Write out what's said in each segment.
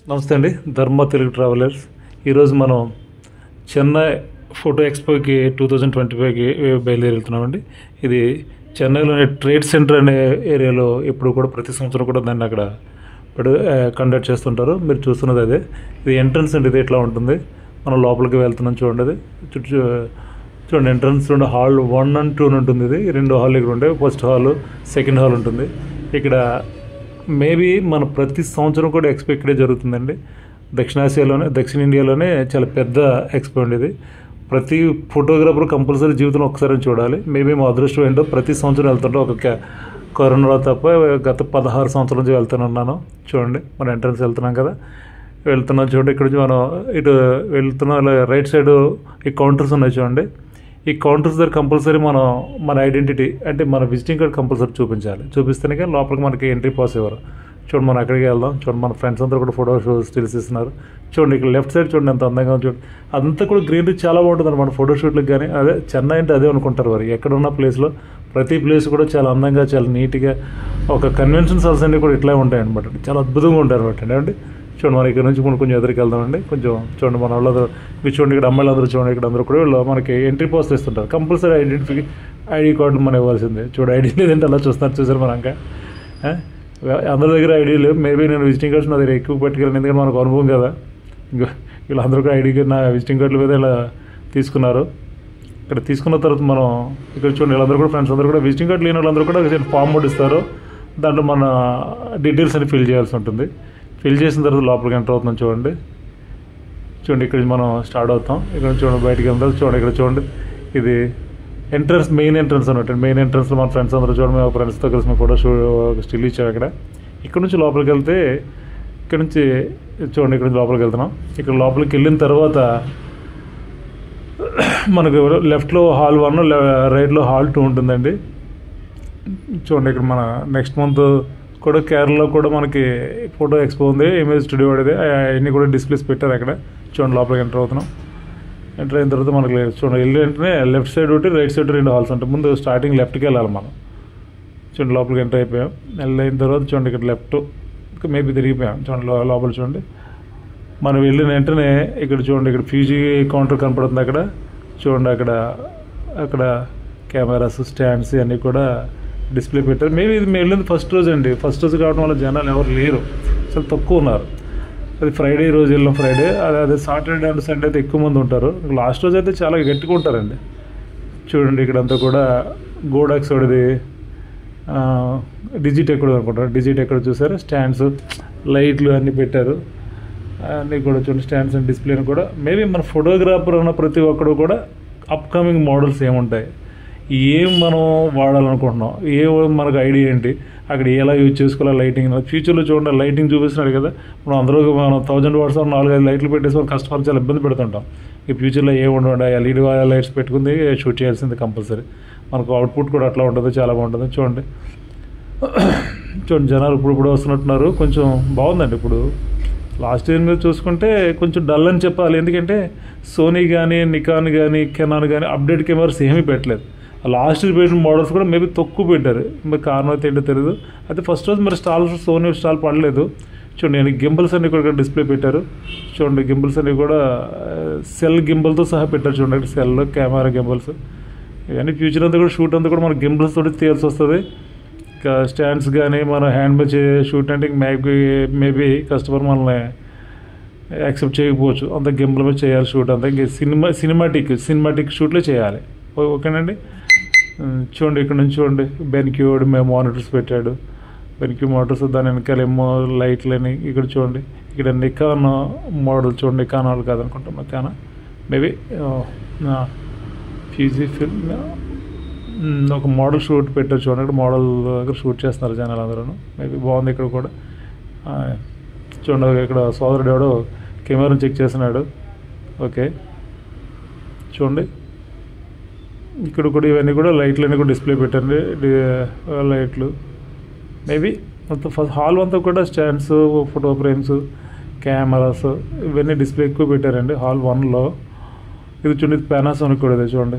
నమస్తే అండి, ధర్మ తెలుగు ట్రావెలర్స్. ఈరోజు మనం చెన్నై ఫోటో ఎక్స్పోకి 2025కి బయలుదేరి వెళ్తున్నామండి. ఇది చెన్నైలోని ట్రేడ్ సెంటర్ అనే ఏరియాలో ఎప్పుడు కూడా ప్రతి సంవత్సరం కూడా దాన్ని అక్కడ కండక్ట్ చేస్తుంటారు. మీరు చూస్తున్నది అదే. ఇది ఎంట్రన్స్ అండి. ఇది ఎట్లా ఉంటుంది, మనం లోపలికి వెళ్తున్నాం చూడండి. అది చూడండి ఎంట్రన్స్ నుండి హాల్ 1 and 2 ఉంటుంది. ఇది 2 హాల్ ఇక్కడ ఉంటాయి. ఫస్ట్ హాల్, సెకండ్ హాల్ ఉంటుంది. ఇక్కడ మేబీ మన ప్రతి సంవత్సరం కూడా ఎక్స్పో ఇక్కడే జరుగుతుందండి. దక్షిణ ఇండియాలోనే చాలా పెద్ద ఎక్స్పో అండి ఇది. ప్రతి ఫోటోగ్రాఫర్ కంపల్సరీ జీవితంలో ఒకసారి చూడాలి. మేబీ మా అదృష్టం ఏంటో ప్రతి సంవత్సరం వెళ్తుంటాం. కరోనాలో తప్ప గత 16 సంవత్సరాల నుంచి వెళ్తున్నాను. చూడండి మన ఎంట్రన్స్ వెళ్తున్నాం కదా, వెళ్తున్నాం చూడండి. ఇక్కడ నుంచి మనం ఇటు వెళ్తున్నాం. ఇలా రైట్ సైడ్ ఈ కౌంటర్స్ ఉన్నాయి చూడండి. ఈ కౌంటర్స్ దగ్గర కంపల్సరీ మన ఐడెంటిటీ అంటే మన విజిటింగ్ కార్డ్ కంపల్సరీ చూపించాలి. చూపిస్తేనే కానీ లోపలికి మనకి ఎంట్రీ పాస్ ఇవ్వరు. చూడండి మనం అక్కడికి వెళ్దాం. చూడండి మన ఫ్రెండ్స్ అందరూ కూడా ఫోటో స్టిల్స్ ఇస్తున్నారు. చూడండి ఇక్కడ లెఫ్ట్ సైడ్ చూడండి ఎంత అందంగా చూడండి. అదంతా కూడా గ్రీనరీ చాలా బాగుంటుంది మన ఫోటోషూట్లకు. కానీ అదే చెన్నై అంటే అదే అనుకుంటారు వారు. ఎక్కడున్న ప్లేస్లో ప్రతి ప్లేస్ కూడా చాలా అందంగా, చాలా నీట్గా, ఒక కన్వెన్షన్ హాల్స్ అన్నీ కూడా ఇట్లా ఉంటాయి అనమాట. చాలా అద్భుతంగా ఉంటారు అనమాట అండి. చూడండి మనం ఇక్కడ నుంచి కొంచెం ఎదురుకి వెళ్దామండి. కొంచెం చూడండి మన వాళ్ళందరూ మీరు చూడండి. ఇక్కడ అమ్మాయిలు అందరూ చూడండి. ఇక్కడ అందరూ కూడా వీళ్ళు మనకి ఎంట్రీ పాస్ ఇస్తుంటారు. కంపల్సరీ ఐడి కార్డు మనం ఇవ్వాల్సిందే. చూడండి ఐడి లేదంటే అలా చూసారు మనం. ఇంకా అందరి దగ్గర ఐడి లేవు. మేబీ నేను విజిటింగ్ కార్డ్స్ నా దగ్గర ఎక్కువ పట్టుకెళ్ళాను, ఎందుకంటే మనకు అనుభవం కదా. ఇంకా వీళ్ళందరూ కూడా ఐడి నా విజిటింగ్ కార్డుల మీద ఇలా తీసుకున్నారు. ఇక్కడ తీసుకున్న తర్వాత మనం ఇక్కడ చూడండి వీళ్ళందరూ కూడా ఫ్రెండ్స్ అందరూ కూడా విజిటింగ్ కార్డు లేని వాళ్ళందరూ కూడా ఫామ్ కూడా ఇస్తారు. దాంట్లో మన డీటెయిల్స్ అని ఫిల్ చేయాల్సి ఉంటుంది. ఫిల్ చేసిన తర్వాత లోపలికి ఎంటర్ అవుతున్నాం చూడండి. ఇక్కడ మనం స్టార్ట్ అవుతాం. ఇక్కడ చూడండి బయటికి వెళ్తాం. చూడండి ఇక్కడ చూడండి ఇది ఎంట్రన్స్, మెయిన్ ఎంట్రన్స్ అన్నట్టు. మెయిన్ ఎంట్రన్స్లో మన ఫ్రెండ్స్ అందరూ చూడండి. మేము ఫ్రెండ్స్తో కలిసి మేము ఫోటో స్టిల్ ఇచ్చాము. ఇక్కడ నుంచి లోపలికి వెళ్తే ఇక్కడ నుంచి చూడండి ఇక్కడ నుంచి లోపలికి వెళ్తున్నాం. ఇక్కడ లోపలికి వెళ్ళిన తర్వాత మనకు లెఫ్ట్లో హాల్ 1, రైట్లో హాల్ 2 ఉంటుందండి. చూడండి ఇక్కడ మన నెక్స్ట్ మంత్ కూడా కేరళలో కూడా మనకి ఫోటో ఎక్స్పో ఉంది. ఇమేజ్ స్టూడియో అనేది అవన్నీ కూడా డిస్ప్లేస్ పెట్టారు అక్కడ. చూడండి లోపలికి ఎంటర్ అవుతున్నాం. ఎంటర్ అయిన తర్వాత మనకి చూడండి వెళ్ళి వెంటనే లెఫ్ట్ సైడ్ ఒకటి, రైట్ సైడ్ 2 హాల్స్ ఉంటాయి. ముందు స్టార్టింగ్ లెఫ్ట్కి వెళ్ళాలి మనం. చూడండి లోపలికి ఎంటర్ అయిపోయాం. వెళ్ళిన తర్వాత చూడండి ఇక్కడ లెఫ్ట్ మేబీ తిరిగిపోయాం. చూడండి లోపల చూడండి. మనం వెళ్ళిన వెంటనే ఇక్కడ చూడండి ఇక్కడ ఫ్యూజీ కౌంటర్ కనపడుతుంది. అక్కడ చూడండి అక్కడ కెమెరాస్, స్టాండ్స్ అన్నీ కూడా డిస్ప్లే పెట్టారు. మేబీ ఇది మేము వెళ్ళింది ఫస్ట్ రోజు అండి. ఫస్ట్ రోజు కావడం వల్ల జనాలు ఎవరు లేరు, చాలా తక్కువ ఉన్నారు. అది ఫ్రైడే రోజు వెళ్ళిన ఫ్రైడే. అదే సాటర్డే అండ్ సండే అయితే ఎక్కువ మంది ఉంటారు. లాస్ట్ రోజు అయితే చాలా గట్టిగా ఉంటారండి. చూడండి ఇక్కడంతా కూడా గోడాక్స్ ఒకటిది, డిజిటెక్ కూడా అనుకుంటారు. డిజిటెక్ కూడా చూసారు. స్టాండ్స్, లైట్లు అన్నీ పెట్టారు. అన్నీ కూడా చూడండి స్టాండ్స్ అండ్ డిస్ప్లేని కూడా. మేబీ మన ఫోటోగ్రాఫర్ ఉన్న ప్రతి ఒక్కరు కూడా అప్కమింగ్ మోడల్స్ ఏముంటాయి, ఏం మనం వాడాలనుకుంటున్నాం, మనకు ఐడియా ఏంటి, అక్కడ ఎలా యూజ్ చేసుకోవాలి, లైటింగ్ ఫ్యూచర్లో చూడండి లైటింగ్ చూపిస్తున్నాడు కదా. మనం అందరూ మనం 1000 వాట్స్ 4-5 లైట్లు పెట్టేసి మనం కస్టమర్ చాలా ఇబ్బంది పెడుతుంటాం. ఈ ఫ్యూచర్లో ఏముండే ఎల్ఈడి లైట్స్ పెట్టుకుంది షూట్ చేయాల్సింది కంపల్సరీ. మనకు అవుట్పుట్ కూడా అట్లా ఉంటుంది, చాలా బాగుంటుంది. చూడండి జనాలు ఇప్పుడు వస్తున్నట్టున్నారు. కొంచెం బాగుందండి. ఇప్పుడు లాస్ట్ ఇయర్ మీద చూసుకుంటే కొంచెం డల్ అని చెప్పాలి. ఎందుకంటే సోనీ కానీ, నికాన్ కానీ, కెనాన్ కానీ అప్డేట్ కెమెరాస్ ఏమీ పెట్టలేదు. లాస్ట్ ఇయర్ పెట్టిన మోడల్స్ కూడా మేబీ తక్కువ పెట్టారు. మరి కారణం అయితే ఏంటో తెలియదు. అయితే ఫస్ట్ రోజు మరి సోనీ స్టాల్ పడలేదు. చూడండి గింబల్స్ అన్నీ కూడా డిస్ప్లే పెట్టారు. చూడండి గింబల్స్ అన్నీ కూడా సెల్ గింబల్తో సహా పెట్టారు. చూడండి సెల్, కెమెరా గింబల్స్ ఇవన్నీ. ఫ్యూచర్ అంతా కూడా షూట్ అంతా కూడా మన గింబల్స్ తోటి తీయాల్సి వస్తుంది. ఇంకా స్టాండ్స్ కానీ మన హ్యాండ్ మీద షూట్ అంటే మేబీ కస్టమర్ మనల్ని యాక్సెప్ట్ చేయకపోవచ్చు. అంత గింబల్ మీద చేయాలి షూట్ అంతా. ఇంకా సినిమాటిక్ షూట్లో చేయాలి. ఓకేనండి. చూడండి ఇక్కడ నుంచి చూడండి బెన్క్యూ మానిటర్స్ పెట్టాడు. బెన్క్యూ మోటార్స్, దాని వెనకాల ఏమో లైట్లని. ఇక్కడ చూడండి ఇక్కడ నికాన్ మోడల్ చూడండి. నికాన్ వాళ్ళు కాదనుకుంటాం, నికాన్ మేబీ ఫ్యూజీ ఫిల్మ్ ఒక మోడల్ షూట్ పెట్టారు. చూడండి ఇక్కడ మోడల్ దగ్గర షూట్ చేస్తున్నారు జనాలు అందరూ. మేబీ బాగుంది. ఇక్కడ కూడా చూడండి ఇక్కడ సోదరుడు ఎవడో కెమెరాను చెక్ చేస్తున్నాడు. ఓకే చూడండి ఇక్కడ కూడా ఇవన్నీ కూడా లైట్లు అన్నీ కూడా డిస్ప్లే పెట్టండి. లైట్లు మేబీ మొత్తం ఫస్ట్ హాల్ అంతా కూడా స్టాండ్స్, ఫోటో ఫ్రేమ్స్, కెమెరాస్ ఇవన్నీ డిస్ప్లే ఎక్కువ పెట్టారండి హాల్ 1లో. ఇది చూడండి పానాసోనిక్ కూడా. ఇది చూడండి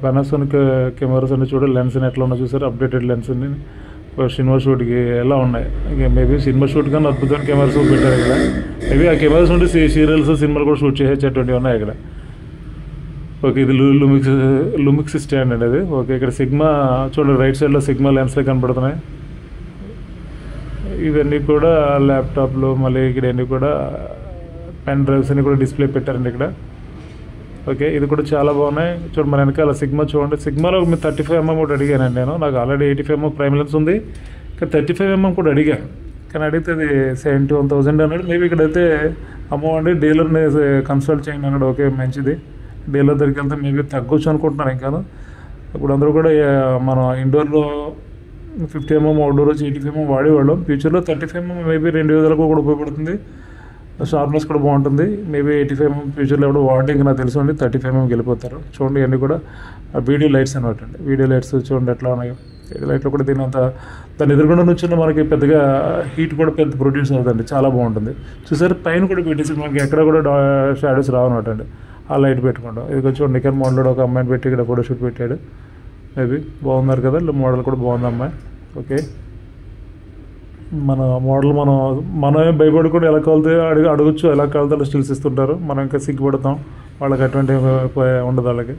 పానాసోనిక్ కెమెరాస్ అన్నీ చూడండి. లెన్స్ ఎట్లా ఉన్నా చూసారు, అప్డేటెడ్ లెన్స్ అన్ని సినిమా షూట్కి ఎలా ఉన్నాయి. ఇంకా మేబీ సినిమా షూట్ కన్నా అద్భుతమైన కెమెరాస్ పెట్టారు ఇక్కడ. మేబీ ఆ కెమెరాస్ ఉంటే సీరియల్స్ సినిమాలు కూడా షూట్ చేసేటటువంటివి ఉన్నాయి ఇక్కడ. ఓకే, ఇది లుమిక్స్ స్టాండ్ అండి అది. ఓకే, ఇక్కడ సిగ్మా చూడండి, రైట్ సైడ్లో సిగ్మా లెన్స్లే కనపడుతున్నాయి. ఇవన్నీ కూడా ల్యాప్టాప్లు, మళ్ళీ ఇక్కడ అన్నీ కూడా పెన్ డ్రైవ్స్ అన్నీ కూడా డిస్ప్లే పెట్టారండి ఇక్కడ. ఓకే, ఇది కూడా చాలా బాగున్నాయి. చూడండి మన వెనకాల సిగ్మా చూడండి. సిగ్మాలో మీరు 35mm కూడా అడిగానండి నేను. నాకు ఆల్రెడీ 85mm ప్రైమ్ లెన్స్ ఉంది, కానీ 35mm కూడా అడిగాను. కానీ అడిగితే అది 71,000 అన్నాడు. మేబీ ఇక్కడైతే అండి డీలర్ని కన్సల్ట్ చేయండి అన్నాడు. ఓకే, మంచిది. డీలర్ దగ్గరికి వెళ్తే మేబీ తగ్గొచ్చు అనుకుంటున్నాను. ఇంకా ఇప్పుడు అందరూ కూడా మనం ఇండోర్లో 50mm, అవుట్డోర్ వచ్చి 85mm వాడేవాళ్ళం. ఫ్యూచర్లో 35mm మేబీ 2 విధాలకు కూడా ఉపయోగపడుతుంది. షార్ప్నెస్ కూడా బాగుంటుంది. మేబీ 85mm ఫ్యూచర్లో ఎవడో వాడితే ఇంకా నాకు తెలుసు అండి 35mm వెళ్ళిపోతారు. చూడండి ఇవన్నీ కూడా వీడియో లైట్స్ అనమాట అండి. వీడియో లైట్స్ చూడండి ఎట్లా ఉన్నాయో. లైట్లో కూడా దాని ఎదురుగుండా నుంచి మనకి పెద్దగా హీట్ కూడా పెద్ద ప్రొడ్యూస్ అవుతుంది, చాలా బాగుంటుంది. చూసారు పైన కూడా పెట్టేసి మనకి ఎక్కడ కూడా షాడోస్ రావన్నమాట అండి. ఆ లైట్ పెట్టుకుంటాం. ఇది కొంచెం నికన్ మోడల్లో ఒక అమ్మాయిని పెట్టి ఇక్కడ ఫోటోషూట్ పెట్టాడు. మేబీ బాగున్నారు కదా, మోడల్ కూడా బాగుంది అమ్మాయి. ఓకే, మన మోడల్ మనమే భయపడి కూడా ఎలా కావాలితే అడగచ్చు, ఎలా కావాలితే అలా స్టిల్స్ ఇస్తుంటారు. మనం ఇంకా సిగ్గుపడతాం, వాళ్ళకి అటువంటి ఉండదు. వాళ్ళకి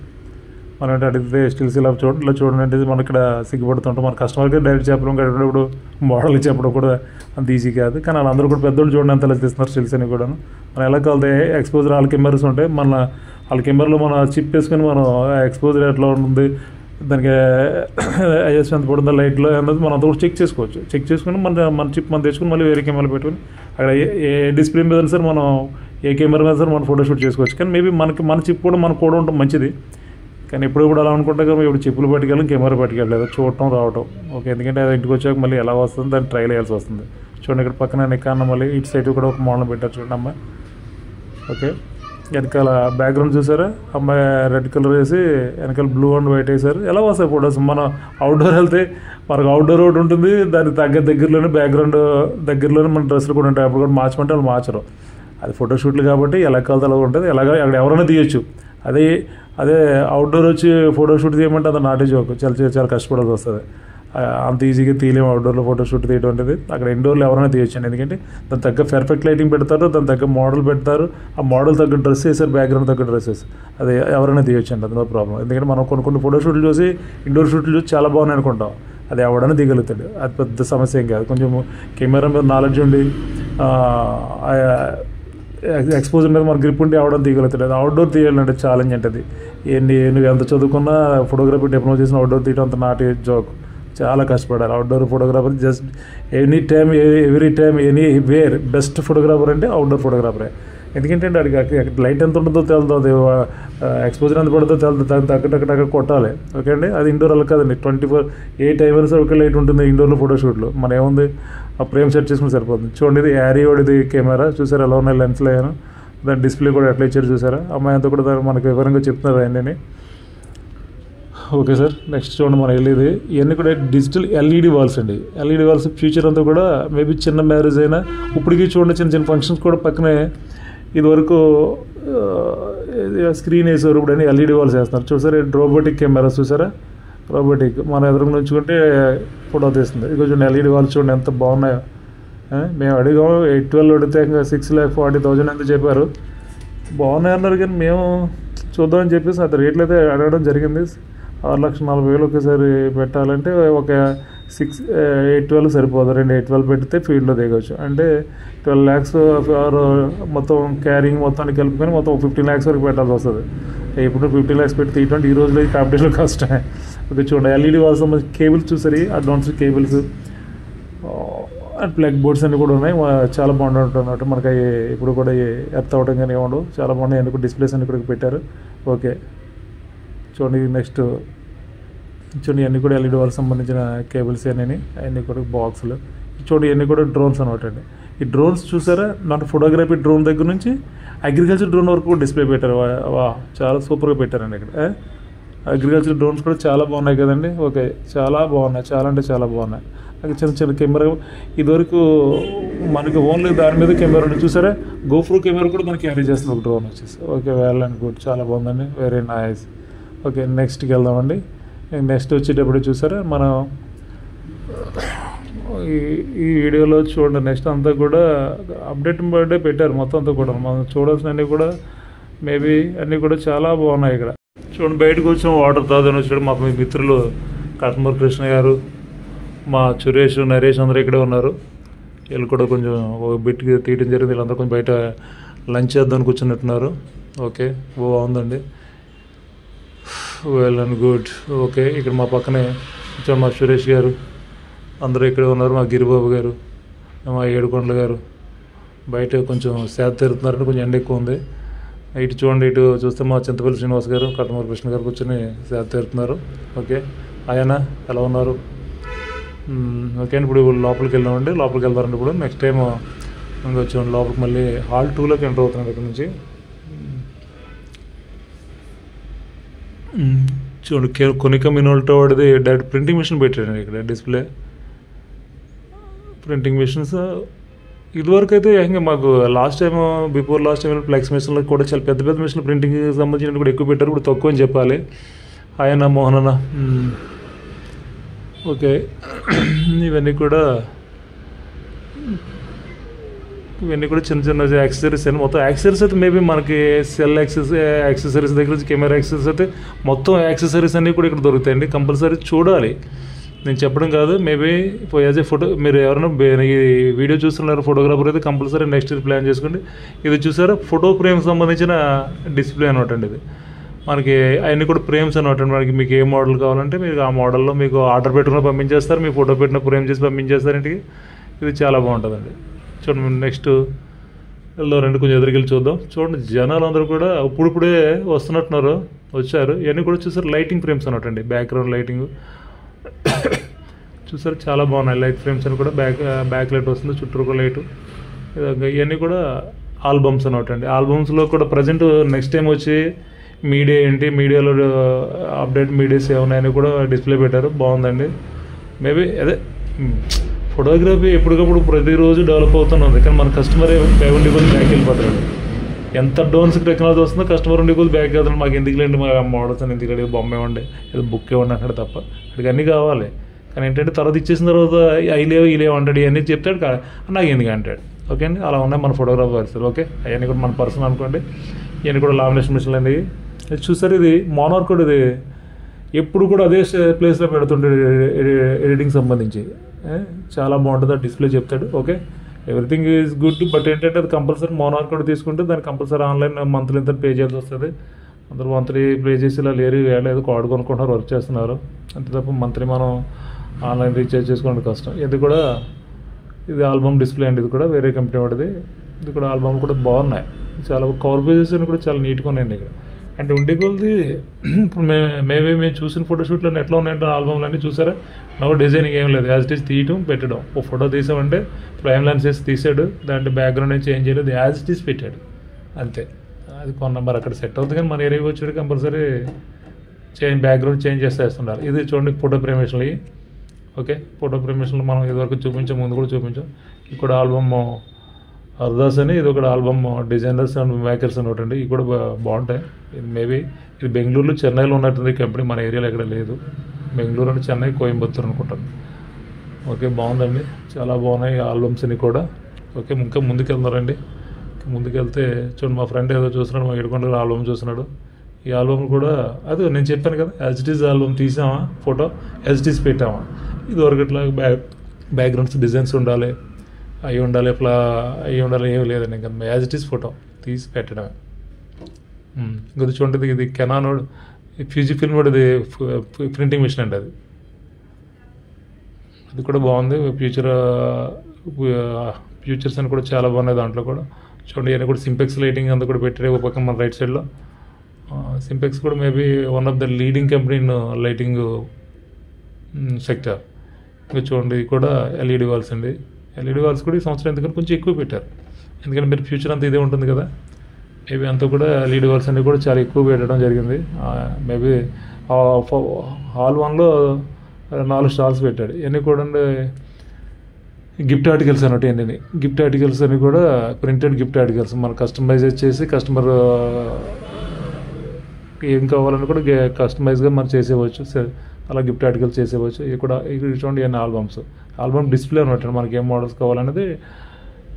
మనం అంటే అడిగితే స్టిల్స్ ఇలా చూడండి అంటే మనం ఇక్కడ సిగ్గుపడుతుంటాం. మన కస్టమర్కి డైరెక్ట్ చెప్పడం ఇప్పుడు మోడల్ చెప్పడం కూడా అంత ఈజీ కాదు. కానీ వాళ్ళందరూ కూడా పెద్దోళ్ళు చూడండి అంత ఎలా తీస్తున్నారు స్టిల్స్ అని కూడా. మనం ఎలా కావాలితే ఎక్స్పోజర్ వాళ్ళ కెమెరాస్ ఉంటాయి, వాళ్ళ కెమెరాలో మన చిప్ వేసుకొని మనం ఎక్స్పోజర్ ఎట్లా ఉంటుంది, దానికి ఐఎస్ ఎంత పడుతుందో లైట్లో అన్నది మనం అంతా కూడా చెక్ చేసుకోవచ్చు. చెక్ చేసుకుని మన చిప్ మనం తెచ్చుకుని మళ్ళీ వేరే కెమెరా పెట్టుకుని అక్కడ ఏ డిస్ప్లే మీద సార్ మనం ఏ కెమెరా మీద సార్ మనం ఫోటోషూట్ చేసుకోవచ్చు. కానీ మేబీ మన చిప్ కూడా మనకు కూడా ఉండటం మంచిది. కానీ ఇప్పుడు అలా అనుకుంటే కదా, ఇప్పుడు చిప్పులు పట్టుకెళ్ళి కెమెరా పట్టుకెళ్ళలేదు, చూడటం రావటం. ఓకే, ఎందుకంటే అది ఇంటికి వచ్చాక మళ్ళీ ఎలా వస్తుంది దాన్ని ట్రైల్ వేయాల్సి వస్తుంది. చూడండి ఇక్కడ పక్కన నికాన్ మళ్ళీ ఇటు సైడ్ కూడా ఒక మోడల్ పెట్టారు చూడండి అమ్మాయి. ఓకే, వెనకాల బ్యాక్గ్రౌండ్ చూసారా, అమ్మాయి రెడ్ కలర్ వేసి వెనకాల బ్లూ అండ్ వైట్ వేసారు. ఎలా వస్తాయి ఫొటోస్? మనం అవుట్డోర్ వెళ్తే మనకు అవుట్డోర్ ఒకటి ఉంటుంది, దానికి దగ్గరలోనే బ్యాక్గ్రౌండ్ దగ్గరలోనే మన డ్రెస్సులు కూడా ఉంటాయి. అప్పుడు కూడా మార్చమంటే వాళ్ళు మార్చరు. అది ఫోటోషూట్లు కాబట్టి ఎలా కలితే అలా ఉంటుంది, ఎలాగ అక్కడ ఎవరైనా తీయచ్చు. అదే అవుట్డోర్ వచ్చి ఫోటోషూట్ తీయమంటే అది నాటే జోక్, చాలా కష్టపడాల్సి వస్తుంది. అంత ఈజీగా తీయలేము అవుట్డోర్లో ఫోటోషూట్ తీయడం అనేది. అక్కడ ఇండోర్లో ఎవరైనా తీయొచ్చండి, ఎందుకంటే దాని తగ్గ పర్ఫెక్ట్ లైటింగ్ పెడతారు, దాని తగ్గ మోడల్ పెడతారు, ఆ మోడల్ తగ్గ డ్రెస్ వేసారు, బ్యాక్గ్రౌండ్ తగ్గ డ్రెస్సెస్, అది ఎవరైనా తీయొచ్చండి, అది నో ప్రాబ్లం. ఎందుకంటే మనం కొన్ని ఫోటోషూట్లు చూసి ఇండోర్ షూట్లు చూసి చాలా బాగున్నాయి అనుకుంటాం, అది ఎవడైనా దిగలుగుతాడు, అది పెద్ద సమస్య ఏం కాదు. కొంచెం కెమెరా మీద నాలెడ్జ్ ఉండి ఎక్స్పోజర్ మీద మన గ్రిప్ ఉండి అవడం తీయగలుగుతాడు. అది అవుట్డోర్ తీయాలంటే ఛాలెంజ్ అంటే నువ్వు ఎంత చదువుకున్నా ఫోటోగ్రఫీ డిప్లొమా చేసిన అవుట్డోర్ తీయడం అంత నాటి జోక్, చాలా కష్టపడాలి. Outdoor photographer just every time anywhere best photographer అంటే అవుట్డోర్ ఫోటోగ్రాఫరే. ఎందుకంటే అడిగి లైట్ ఎంత ఉంటుందో తెలుతుంది, ఎక్స్పోజర్ ఎంత పడుతుందో తెలుతుంది, దాన్ని తగ్గ కొట్టాలి. ఓకే అండి, అది ఇండోర్ అలా కాదండి. 24 ఏ టైం అయినా సరే ఒకే లైట్ ఉంటుంది ఇండోర్లో ఫోటోషూట్లో. మన ఏముంది ఆ ఫ్రేమ్ సెట్ చేసుకుని సరిపోతుంది. చూడండి ఇది యారియోడిది కెమెరా, చూసారా ఎలా ఉన్నాయి లెన్స్లో అయ్యాను, దాని డిస్ప్లే కూడా ఎట్లా ఇచ్చారు చూసారా. అమ్మాయి అంతా కూడా దాన్ని మనకు వివరంగా చెప్తున్నారు అన్నీ. ఓకే సార్, నెక్స్ట్ చూడండి మన ఎల్ఈడి, ఇవన్నీ కూడా డిజిటల్ ఎల్ఈడి వాల్స్ అండి. ఎల్ఈడి వాల్స్ ఫ్యూచర్ అంతా కూడా మేబీ చిన్న మ్యారేజ్ అయినా ఇప్పటికీ చూడండి చిన్న ఫంక్షన్స్ కూడా పక్కనే ఇదివరకు స్క్రీన్ వేసేవారు, ఇప్పుడు అన్నీ ఎల్ఈడి వాల్స్ వేస్తున్నారు. చూసారా రోబోటిక్ కెమెరా చూసారా, రోబోటిక్ మన ఎదురు నుంచుకుంటే ఫోటో తీస్తుంది. ఇది కొంచెం ఎల్ఈడి వాల్స్ చూడండి ఎంత బాగున్నాయో. మేము అడిగాము 812 అడిగితే ఇంకా 6,40,000 ఎంత చెప్పారు, బాగున్నాయి అన్నారు. కానీ మేము చూద్దామని చెప్పేసి అది రేట్లు అయితే అడగడం జరిగింది. 6,40,000 ఒకేసారి పెట్టాలంటే ఒక 812 సరిపోదు, 2 812 పెడితే ఫీల్డ్లో దిగవచ్చు. అంటే 12 lakhs మొత్తం క్యారింగ్ మొత్తానికి కలుపుకొని మొత్తం 15 lakhs వరకు పెట్టాల్సి వస్తుంది. ఇప్పుడు 15 lakhs పెడితే ఇటువంటి ఈ రోజులో కాంపిటీషన్లో కష్టమే. ఓకే చూడండి ఎల్ఈడి వాళ్ళ సంబంధించి కేబుల్స్ చూసారు, advance cables and plug boards అన్నీ కూడా ఉన్నాయి, చాలా బాగుంటుంది అన్నమాట. మనకి ఇప్పుడు కూడా ఎర్త్ అవ్వడం కానీ ఏముండవు, చాలా బాగున్నాయి. ఎందుకు డిస్ప్లేస్ అన్ని కూడా పెట్టారు. ఓకే చూడండి నెక్స్ట్ చూడండి ఇవన్నీ కూడా ఎల్ఈడి వాళ్ళకి సంబంధించిన కేబుల్స్ అన్నీ కూడా బాక్సులు. చూడండి ఇవన్నీ కూడా డ్రోన్స్ అనమాట అండి. ఈ డ్రోన్స్ చూసారా, నాకు ఫోటోగ్రఫీ డ్రోన్ దగ్గర నుంచి అగ్రికల్చర్ డ్రోన్ వరకు కూడా డిస్ప్లే పెట్టారు. చాలా సూపర్గా పెట్టారండి ఇక్కడ. అగ్రికల్చర్ డ్రోన్స్ కూడా చాలా బాగున్నాయి కదండి. ఓకే చాలా బాగున్నాయి, చాలా అంటే చాలా బాగున్నాయి. చిన్న కెమెరా ఇదివరకు మనకి ఓన్లీ దాని మీద కెమెరా ఉంది చూసారా, గోప్రో కెమెరా కూడా మనకి క్యారీ చేస్తుంది ఒక డ్రోన్ వచ్చేసి. ఓకే వెల్ అండ్ గుడ్, చాలా బాగుందండి, వెరీ నైస్. ఓకే నెక్స్ట్కి వెళ్దామండి. నెక్స్ట్ వచ్చేటప్పుడు చూసారా మనం ఈ ఈ వీడియోలో చూడండి. నెక్స్ట్ అంతా కూడా అప్డేట్ బర్త్డే పెట్టారు మొత్తం అంతా కూడా. మనం చూడాల్సినవన్నీ కూడా మేబీ అన్నీ కూడా చాలా బాగున్నాయి ఇక్కడ. చూడండి, బయటకు వచ్చిన వాటర్ తాదని వచ్చాడు మా మిత్రులు కట్మూరి కృష్ణ గారు, మా సురేష్, నరేష్ అందరూ ఇక్కడే ఉన్నారు. వీళ్ళు కూడా కొంచెం ఒక బిట్కి తీయడం జరిగింది. వీళ్ళందరూ కొంచెం బయట లంచ్ చేద్దామని కూర్చున్నట్టున్నారు. ఓకే, బాగుందండి, వెల్ అండ్ గుడ్. ఓకే, ఇక్కడ మా పక్కనే కొంచెం మా సురేష్ గారు అందరూ ఇక్కడే ఉన్నారు. మా గిరిబాబు గారు, మా ఏడుకొండల గారు బయట కొంచెం సేద తీరుతున్నారంటే కొంచెం ఎండ ఎక్కువ ఉంది. ఇటు చూడండి, ఇటు చూస్తే మా చింతపల్లి శ్రీనివాస్ గారు, కట్మూరి కృష్ణ గారు కూర్చొని సేద తీరుతున్నారు. ఓకే, ఆయన ఎలా ఉన్నారు? ఓకే అండి, ఇప్పుడు లోపలికి వెళ్ళామండి. లోపలికి వెళ్తారండి ఇప్పుడు. నెక్స్ట్ టైం ఇంకా వచ్చామండి లోపలికి. మళ్ళీ హాల్ 2లోకి ఎంటర్ అవుతున్నాడు ఇక్కడ నుంచి. చూడండి, కొనికా మినోల్టో వాడిది డైరెక్ట్ ప్రింటింగ్ మిషన్ పెట్టాడండి ఇక్కడ. డిస్ప్లే ప్రింటింగ్ మిషన్స్ ఇదివరకు అయితే ఇంకా మాకు last time before last time flex మిషన్లో కూడా చాలా పెద్ద పెద్ద మిషన్లు ప్రింటింగ్కి సంబంధించినవి కూడా ఎక్కువ పెట్టారు. ఇప్పుడు తక్కువ అని చెప్పాలి. ఆయన మోహనన్న. ఓకే, ఇవన్నీ కూడా చిన్న చిన్న యాక్సెసరీస్ అండి. మొత్తం యాక్సెసరీస్ అయితే మేబీ మనకి సెల్ యాక్సెసరీస్ దగ్గర నుంచి కెమెరా యాక్సెసరీస్ అయితే మొత్తం యాక్సెసరీస్ అన్నీ కూడా ఇక్కడ దొరుకుతాయండి. కంపల్సరీ చూడాలి, నేను చెప్పడం కాదు. మేబీ యాజ్ ఏ ఫోటో మీరు ఎవరైనా ఈ వీడియో చూస్తున్నారు ఫోటోగ్రాఫర్ అయితే కంపల్సరీ నెక్స్ట్ ప్లాన్ చేసుకోండి. ఇది చూసారా, ఫోటో ఫ్రేమ్ సంబంధించిన డిస్ప్లే అనమాట అండి. ఇది మనకి అవన్నీ కూడా ఫ్రేమ్స్ అనమాట. మనకి మీకు ఏ మోడల్ కావాలంటే మీరు ఆ మోడల్లో మీకు ఆర్డర్ పెట్టుకుని పంపించేస్తారు. మీ ఫోటో పెట్టిన ఫ్రేమ్ చేసి పంపించేస్తారు ఇంటికి. ఇది చాలా బాగుంటుందండి. చూడండి, నెక్స్ట్ వెళ్దారండి, కొంచెం ఎదురుకెళ్ళి చూద్దాం. చూడండి, జనాలు అందరూ కూడా ఇప్పుడే వస్తున్నట్టున్నారు, వచ్చారు. ఇవన్నీ కూడా చూసారు లైటింగ్ ఫ్రేమ్స్ అనమాట అండి. బ్యాక్గ్రౌండ్ లైటింగ్ చూసారు, చాలా బాగున్నాయి లైట్ ఫ్రేమ్స్ అని కూడా. బ్యాక్ లైట్ వస్తుంది, చుట్టూ లైటు. ఇవన్నీ కూడా ఆల్బమ్స్ అనమాట అండి. ఆల్బమ్స్లో కూడా ప్రజెంట్ నెక్స్ట్ టైం వచ్చి మీడియా ఏంటి, మీడియాలో అప్డేట్ మీడియాస్ ఏమున్నాయని కూడా డిస్ప్లే పెట్టారు. బాగుందండి. మేబీ అదే ఫోటోగ్రఫీ ఎప్పటికప్పుడు ప్రతిరోజు డెవలప్ అవుతుంది. కానీ మన కస్టమర్ ఉండి కొద్ది బ్యాక్ వెళ్ళిపోతాడు. ఎంత అడ్వాన్స్ టెక్నాలజీ వస్తుందో కస్టమర్ ఉండి కొద్ది బ్యాక్ వెళ్తాడు. మాకు ఎందుకు లేండి, మా మోడల్స్ అని ఎందుకంటే బొమ్మ ఇవ్వండి, ఏదో బుక్ ఇవ్వండి అంటాడు తప్ప. అక్కడికి అన్నీ కావాలి. కానీ ఏంటంటే తర్వాత ఇచ్చేసిన తర్వాత ఇలేవు అంటాడు, ఇవన్నీ చెప్తాడు. నాకు ఎందుకు అంటాడు. ఓకే అండి, అలా ఉన్నాయి మన ఫోటోగ్రాఫర్స్. ఓకే, అవన్నీ కూడా మన పర్సన్ అనుకోండి. ఇవన్నీ కూడా లామినేషన్ మిషన్లు అండి. చూసారు, ఇది మోనార్క్ కూడా. ఇది ఎప్పుడు కూడా అదే ప్లేస్లో పెడుతుంటాడు ఎడిటింగ్ సంబంధించి. చాలా బాగుంటుంది, ఆ డిస్ప్లే చెప్తాడు. Okay, everything is good. But ఏంటంటే అది కంపల్సరీ మోనార్క్ కూడా తీసుకుంటే దాన్ని కంపల్సరీ ఆన్లైన్ మంత్లీ ఎంత పే చేయాల్సి వస్తుంది. అందరూ మంత్లీ పే చేసి ఇలా లేరు, ఏదో కార్డు కొనుక్కుంటున్నారు, వర్క్ చేస్తున్నారు. అంతే తప్ప మంత్లీ మనం ఆన్లైన్ రీఛార్జ్ చేసుకోవడం కష్టం. ఇది కూడా ఇది ఆల్బమ్ డిస్ప్లే అండి. ఇది కూడా వేరే కంపెనీ వాడిది. ఇది కూడా ఆల్బమ్ కూడా బాగున్నాయి. చాలా కవర్ పేజెస్ కూడా చాలా నీట్గా ఉన్నాయండి ఇక్కడ. అంటే ఉండే కొలది ఇప్పుడు మేము చూసిన ఫోటోషూట్లో ఎట్లా ఉన్నాయంటే ఆల్బమ్లు అన్నీ చూసారా. నవ్వు డిజైనింగ్ ఏం లేదు, యాజ్ ఇట్ ఈస్ తీయటం పెట్టడం. ఓ ఫోటో తీసామంటే ప్రైమ్ లెన్స్ వేసి తీసాడు, దాంట్లో బ్యాక్గ్రౌండ్ ఏం చేంజ్ చేయలేదు, యాజ్ ఇట్ ఈస్ పెట్టాడు అంతే. అది కొన్న మరి అక్కడ సెట్ అవుతుంది. కానీ మన ఏరియాకి వచ్చాడు కంపల్సరీ బ్యాక్గ్రౌండ్ చేంజ్ చేస్తుండాలి. ఇది చూడండి ఫోటో ప్రేమేషన్లు. ఓకే, ఫోటో ప్రేమేషన్లు మనం ఇదివరకు చూపించాం, ముందు కూడా చూపించాం. ఇక్కడ ఆల్బమ్ అర్దాస్ అని, ఇది ఒకటి ఆల్బమ్ డిజైనర్స్ అండ్ మేకర్స్ అని ఒకటి అండి. ఇవి కూడా బాగుంటాయి. ఇది మేబీ ఇది బెంగళూరులో, చెన్నైలో ఉన్నట్టుంది కంపెనీ, మన ఏరియాలో ఎక్కడ లేదు. బెంగళూరు అంటే చెన్నై, కోయంబత్తూర్ అనుకుంటాను. ఓకే, బాగుందండి, చాలా బాగున్నాయి ఆల్బమ్స్ అన్ని కూడా. ఓకే, ఇంకా ముందుకెళ్తున్నారండి. ముందుకెళ్తే చూడండి, మా ఫ్రెండ్ ఏదో చూస్తున్నాడు, మా ఏడుకొండ ఆల్బమ్ చూస్తున్నాడు. ఈ ఆల్బమ్ కూడా అదే నేను చెప్పాను కదా, యాజ్ ఇట్ ఈస్ ఆల్బమ్ తీసామా, ఫోటో యాజ్ ఇట్ ఈస్ పెట్టామా. ఇది వరకట్లా బ్యాక్గ్రౌండ్స్ డిజైన్స్ ఉండాలి, అవి ఉండాలి, ఏమి లేదండి. ఇంకా యాజ్ ఇట్ ఈస్ ఫోటో తీసి పెట్టడమే. ఇంకా చూడండి, ఇది కెనాన్ ఫ్యూజీ ఫిల్మ్ కూడా ఇది ప్రింటింగ్ మిషన్ అండి. అది కూడా బాగుంది. ఫ్యూచర్స్ అని కూడా చాలా బాగున్నాయి దాంట్లో కూడా. చూడండి, ఇవన్నీ కూడా సింపెక్స్ లైటింగ్ అంతా కూడా పెట్టారు ఒక పక్కన మన రైట్ సైడ్లో. సింపెక్స్ కూడా maybe one of the leading company in lighting sector. ఇంకా చూడండి, ఇది కూడా ఎల్ఈడి వాల్స్ అండి. ఎల్ఈడి వాల్స్ కూడా ఈ సంవత్సరం ఎందుకంటే కొంచెం ఎక్కువ పెట్టారు. ఎందుకంటే మీరు ఫ్యూచర్ అంతా ఇదే ఉంటుంది కదా. మేబీ అంతా కూడా ఎల్ఈడి వాల్స్ అన్నీ కూడా చాలా ఎక్కువ పెట్టడం జరిగింది. మేబీ హాల్ 1లో 4 స్టాల్స్ పెట్టాడు. ఇవన్నీ కూడా గిఫ్ట్ ఆర్టికల్స్ అన్నట్టు. ఏంటండి గిఫ్ట్ ఆర్టికల్స్ అని కూడా ప్రింటెడ్ గిఫ్ట్ ఆర్టికల్స్ మనం కస్టమైజ్ చేసి కస్టమర్ ఏం కావాలని కూడా కస్టమైజ్గా మనం చేసేవచ్చు. అలా గిఫ్ట్ ఆర్టికల్స్ చేసేవచ్చు. ఇది కూడా ఇది చూడండి ఇవన్నీ ఆల్బమ్ డిస్ప్లే అనమాట. మనకి ఏం మోడల్స్ కావాలనేది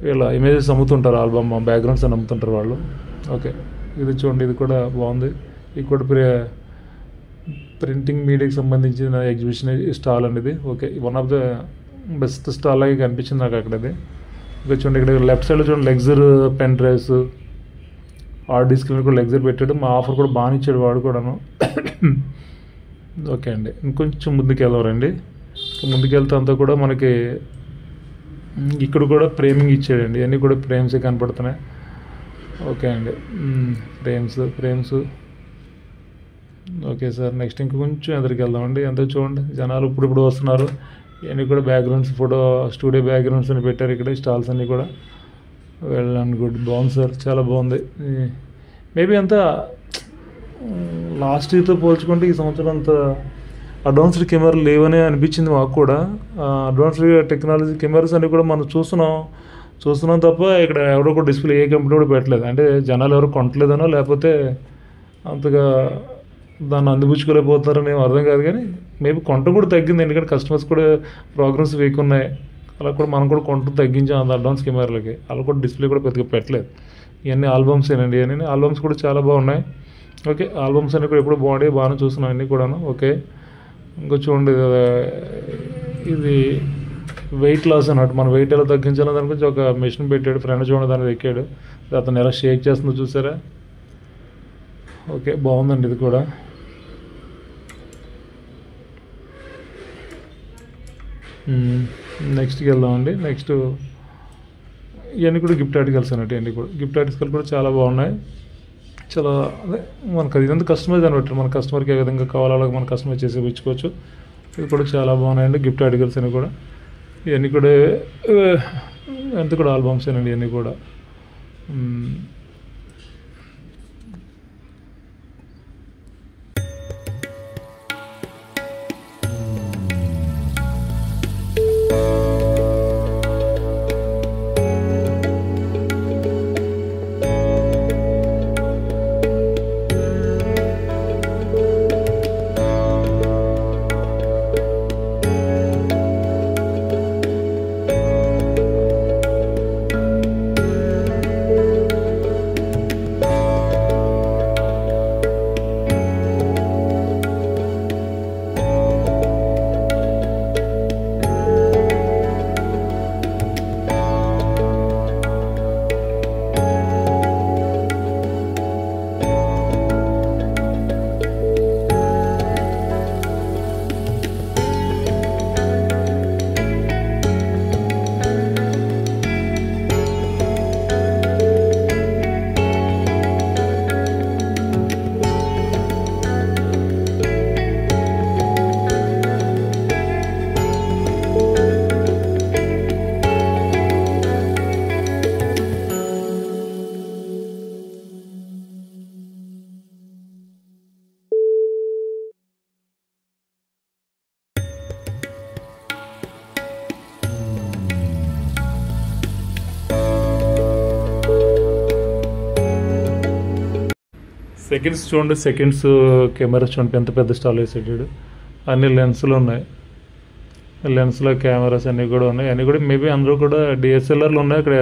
వీళ్ళ ఇమేజెస్ అమ్ముతుంటారు, ఆల్బమ్ బ్యాక్గ్రౌండ్స్ అని అమ్ముతుంటారు వాళ్ళు. ఓకే, ఇది చూడండి, ఇది కూడా బాగుంది. ఇది కూడా ప్రింటింగ్ మీడియాకి సంబంధించిన ఎగ్జిబిషన్ స్టాల్ అనేది. Okay, one of the best stall లాగా కనిపించింది నాకు అక్కడ. ఇది ఇంకా చూడండి, ఇక్కడ లెఫ్ట్ సైడ్లో చూడండి ledger pen drives, hard disk కూడా లెగ్జర్ పెట్టాడు. మా ఆఫర్ కూడా బాగా ఇచ్చాడు వాడు కూడాను. ఓకే అండి, ఇంకొంచెం ముందుకు వెళ్ళవరండి. ముందుకెళ్తే అంతా కూడా మనకి ఇక్కడ కూడా ఫ్రేమింగ్ ఇచ్చాడండి. ఇవన్నీ కూడా ఫ్రేమ్స్ కనపడుతున్నాయి. ఓకే అండి, ఫ్రేమ్స్. ఓకే సార్, నెక్స్ట్ ఇంకొంచెం ఎదురుకి వెళ్దామండి. అంతే చూడండి, జనాలు ఇప్పుడు వస్తున్నారు. ఇవన్నీ కూడా బ్యాక్గ్రౌండ్స్, ఫోటో స్టూడియో బ్యాక్గ్రౌండ్స్ అని పెట్టారు ఇక్కడ. స్టాల్స్ అన్నీ కూడా వెల్ అండ్ గుడ్, బాగుంది సార్, చాలా బాగుంది. మేబీ అంతా లాస్ట్ ఇయర్తో పోల్చుకుంటే ఈ సంవత్సరం అంత అడ్వాన్స్డ్ కెమెరాలు లేవని అనిపించింది మాకు కూడా. అడ్వాన్స్డ్ టెక్నాలజీ కెమెరాస్ అన్నీ కూడా మనం చూస్తున్నాం తప్ప ఇక్కడ ఎవరో కూడా డిస్ప్లే ఏ కంపెనీ కూడా పెట్టలేదు. అంటే జనాలు ఎవరు కొనట్లేదనో లేకపోతే అంతగా దాన్ని అందిపుచ్చుకోలేకపోతారని ఏం అర్థం కాదు. కానీ మేబీ కొనటం కూడా తగ్గింది, ఎందుకంటే కస్టమర్స్ కూడా ప్రోగ్రామ్స్ వీక్ ఉన్నాయి. అలా కూడా మనం కూడా కొనటం తగ్గించాం అంత అడ్వాన్స్ కెమెరాలకి. అలా కూడా డిస్ప్లే కూడా పెద్దగా పెట్టలేదు. ఇవన్నీ ఆల్బమ్స్ ఏనండి. ఇవన్నీ ఆల్బమ్స్ కూడా చాలా బాగున్నాయి. ఓకే, ఆల్బమ్స్ అన్నీ కూడా ఎప్పుడు బాగానే చూస్తున్నాం అన్నీ కూడాను. ఓకే, ఇంకో చూడండి, ఇది వెయిట్ లాస్ అన్నట్టు. మన వెయిట్ ఎలా తగ్గించాలో దాని గురించి ఒక మెషిన్ పెట్టాడు. ఫ్రెండ్ చూడండి దాన్ని ఎక్కాడు, అతను ఎలా షేక్ చేస్తుందో చూసారా. ఓకే, బాగుందండి ఇది కూడా. నెక్స్ట్కి వెళ్దామండి. నెక్స్ట్ ఇవన్నీ కూడా గిఫ్ట్ ఆర్టికల్స్ అన్నట్టు. ఇవన్నీ కూడా గిఫ్ట్ ఆర్టికల్స్ కూడా చాలా బాగున్నాయి. చాలా అదే మనకు అది ఇదంతా కస్టమైజ్ అనమాట. మన కస్టమర్కి ఏ విధంగా కావాలో అలాగే మన కస్టమైజ్ చేసి ఇచ్చుకోవచ్చు. ఇది కూడా చాలా బాగున్నాయండి గిఫ్ట్ ఆర్టికల్స్ అని కూడా. ఇవన్నీ కూడా ఎంత కూడా ఆల్బమ్స్ అండి ఇవన్నీ కూడా. సెకండ్స్ చూడండి, సెకండ్స్ కెమెరాస్ చూడండి ఎంత పెద్ద స్టాల్ వేసాడు. అన్ని లెన్సులు ఉన్నాయి, లెన్స్లో కెమెరాస్ అన్నీ కూడా ఉన్నాయి. అన్నీ కూడా మేబీ అందరూ కూడా డిఎస్ఎల్ఆర్లు ఉన్నాయి, అక్కడ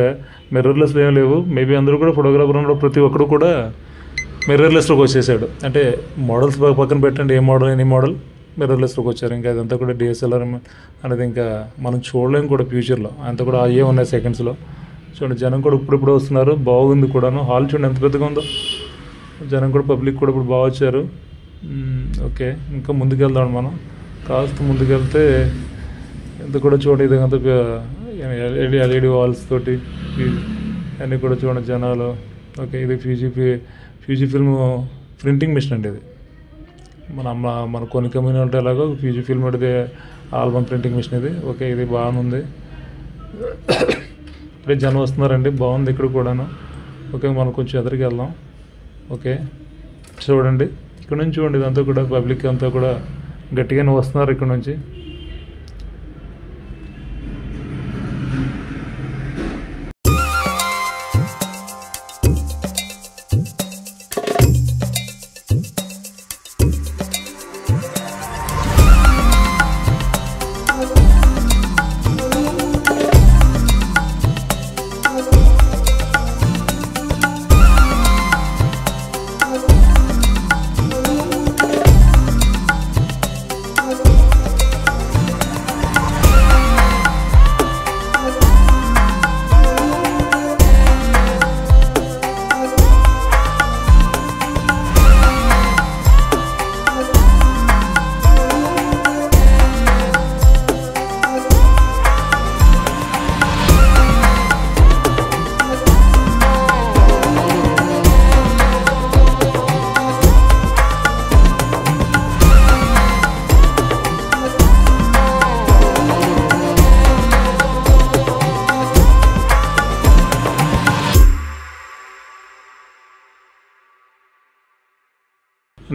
మిర్రర్లెస్లు ఏం లేవు. మేబీ అందరూ కూడా ఫోటోగ్రాఫర్ ఉన్న ప్రతి ఒక్కరు కూడా మిర్రర్లెస్లోకి వచ్చేసాడు. అంటే మోడల్స్ పక్కన పెట్టండి, ఏ మోడల్ ఎనీ మోడల్ మిర్రర్లెస్లోకి వచ్చారు. ఇంకా అదంతా కూడా డిఎస్ఎల్ఆర్ అనేది ఇంకా మనం చూడలేము కూడా ఫ్యూచర్లో. అంతా కూడా అయ్యే ఉన్నాయి సెకండ్స్లో. చూడండి జనం కూడా ఇప్పుడు వస్తున్నారు, బాగుంది కూడాను. హాల్ చూడండి ఎంత పెద్దగా ఉందో. జనం కూడా పబ్లిక్ కూడా ఇప్పుడు బాగా వచ్చారు. ఓకే, ఇంకా ముందుకెళ్దాం మనం. కాస్త ముందుకెళ్తే ఎంత కూడా చూడండి, ఇదంతా ఎల్ఈడి వాల్స్ తోటి అన్నీ కూడా చూడండి జనాలు. ఓకే, ఇది ఫ్యూజీ ఫిల్మ్ ప్రింటింగ్ మిషన్ అండి. ఇది మన కొన్ని కమ్యూనిటీ ఎలాగో ఫ్యూజీ ఫిల్మ్ అనేది ఆల్బమ్ ప్రింటింగ్ మిషన్ ఇది. ఓకే, ఇది బాగుంది. ఇప్పుడే జనం వస్తున్నారండి, బాగుంది ఇక్కడ కూడాను. ఓకే, మనం కొంచెం ఎదురుకి వెళ్దాం. ఓకే, చూడండి ఇక్కడ నుంచి చూడండి, ఇదంతా కూడా పబ్లిక్ అంతా కూడా గట్టిగానే వస్తున్నారు ఇక్కడ నుంచి.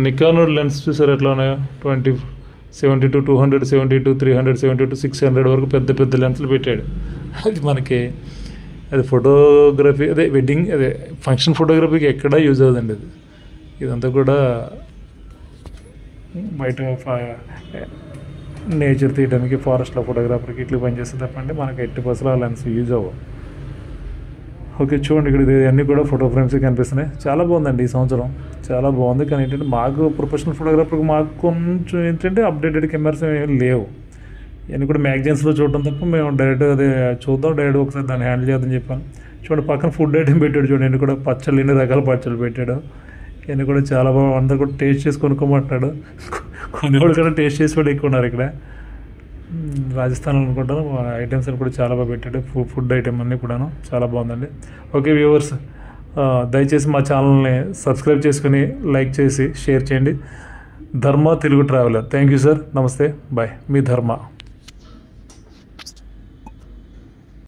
నికాన్ లెన్స్ చూసారు ఎట్లా ఉన్నాయో 70 to 200, 70 to 300, 70 to 600 వరకు పెద్ద పెద్ద లెన్సులు పెట్టాడు. అది మనకి అది ఫోటోగ్రఫీ అదే వెడ్డింగ్ అదే ఫంక్షన్ ఫోటోగ్రఫీకి ఎక్కడా యూజ్ అవుతుందండి. అది ఇదంతా కూడా బయట నేచర్ తీయడానికి ఫారెస్ట్లో ఫోటోగ్రాఫర్కి ఇట్లా పనిచేస్తుంది తప్పండి మనకి 80% ఆ లెన్స్ యూజ్ అవ్వవు. ఓకే చూడండి ఇక్కడ ఇది అన్నీ కూడా ఫోటో ఫ్రేమ్స్ కనిపిస్తున్నాయి. చాలా బాగుందండి ఈ సంవత్సరం, చాలా బాగుంది. కానీ ఏంటంటే మాకు ప్రొఫెషనల్ ఫోటోగ్రాఫర్కి మాకు కొంచెం ఏంటంటే అప్డేటెడ్ కెమెరాస్ ఏమి లేవు. ఇవన్నీ కూడా మ్యాగజైన్స్లో చూడటం తప్ప మేము డైరెక్ట్ అదే చూద్దాం, డైరెక్ట్ ఒకసారి దాన్ని హ్యాండిల్ చేద్దామని చెప్పాను. చూడండి పక్కన ఫుడ్ ఐటమ్ పెట్టాడు, చూడండి ఎన్ని కూడా పచ్చళ్ళు, ఎన్ని రకాల పచ్చళ్ళు పెట్టాడు. ఇవన్నీ కూడా చాలా బాగా అందరూ కూడా టేస్ట్ చేసి కొనుక్కోమంటున్నాడు. కొన్ని వాళ్ళు కూడా టేస్ట్ చేసి కూడా ఎక్కువ ఉన్నారు ఇక్కడ రాజస్థాన్ అనుకుంటాను. ఐటమ్స్ అని కూడా చాలా బాగా పెట్టాడు, ఫుడ్ ఐటమ్ అన్నీ కూడాను చాలా బాగుందండి. ఓకే వ్యూవర్స్, దయచేసి మా ఛానల్ని సబ్స్క్రైబ్ చేసుకుని లైక్ చేసి షేర్ చేయండి. ధర్మ Telugu traveller. Thank you sir, నమస్తే, బాయ్. మీ ధర్మ.